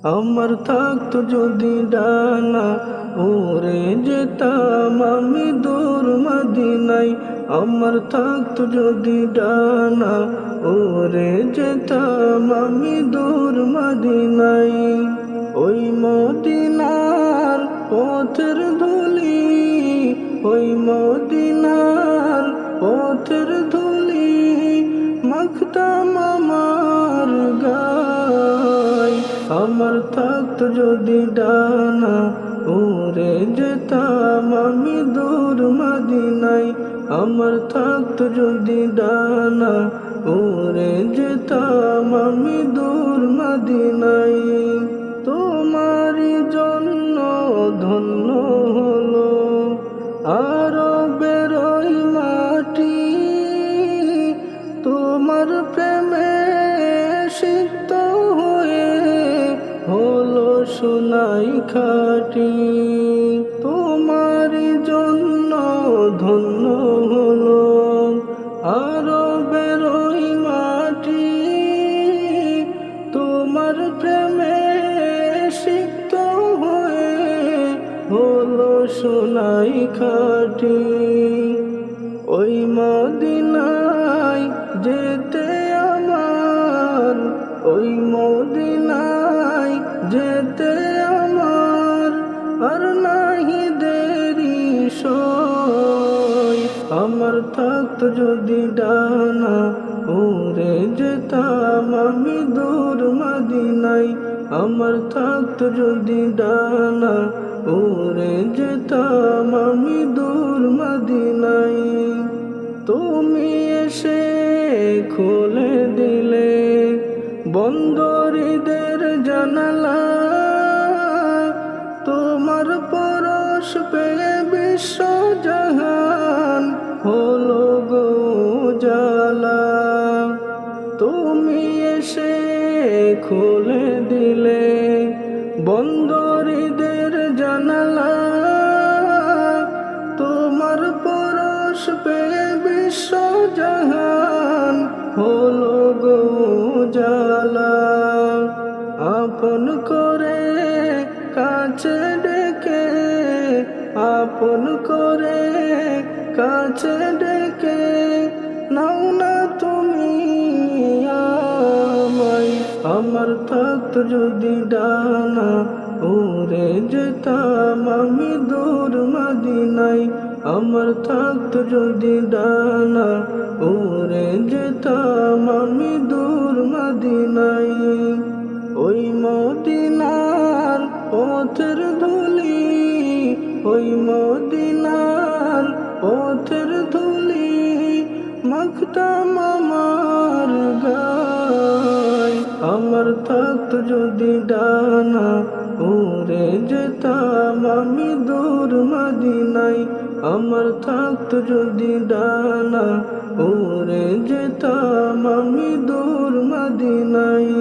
আমার থাকতো যদি ডানা উড়ে যেতাম আমি দূর মদিনায়। আমার থাকতো যদি ডানা উড়ে যেতাম আমি দূর মদিনায়। ওই মদিনার পথের ধুলি, ওই মদিনার পথের ধুলি মাখতাম আমার গায়। আমার থাকতো যদি ডানা উড়ে যেতাম আমি দূর মদিনায়। আমার থাকতো যদি ডানা উড়ে যেতাম আমি দূর মদিনায়। তোমারই জন্য ধন্য হলো আরবের ওই মাটি, তোমার প্রেমে সিক্ত হয়ে হলো সোনাই খাঁটি। তোমারই জন্য ধন্য হলো আরবের ওই মাটি, তোমার প্রেমে সিক্ত হয়ে হলো সোনাই খাঁটি। ওই মদিনায় যেতে আমার, ওই মদিনায় যেতে আমার আর নাহি দেরি সয়। আমার থাকতো যদি ডানা উড়ে যেতাম আমি দূর মদিনায়। আমার থাকতো যদি ডানা উড়ে যেতাম আমি দূর মদিনায়। তুমি এসে খুলে দিলে বন্দরীদের জানালা, তোমার পরশ পেয়ে বিশ্ব জাহান হলো গো জালা। তুমি এসে খুলে দিলে বন্দরীদের জানালা, তোমার পরশ পেয়ে বিশ্ব জাহান হলো গো জালা। আপন করে কাছে ডেকে, আপন করে কাছে ডেকে নাও না তুমি আমায়। আমার থাকতো যদি ডানা উড়ে যেতাম আমি দূর মদিনায়। আমার থাকতো যদি ডানা উড়ে যেতাম আমি দূর মদিনায়। ওই মদিনার পথের ধুলি, ওই মদিনার পথের ধুলি মাখতাম আমার গায়। আমার থাকতো যদি ডানা উড়ে যেতাম আমি দূর মদিনায়। আমার থাকতো যদি ডানা উড়ে যেতাম আমি দূর মদিনায়।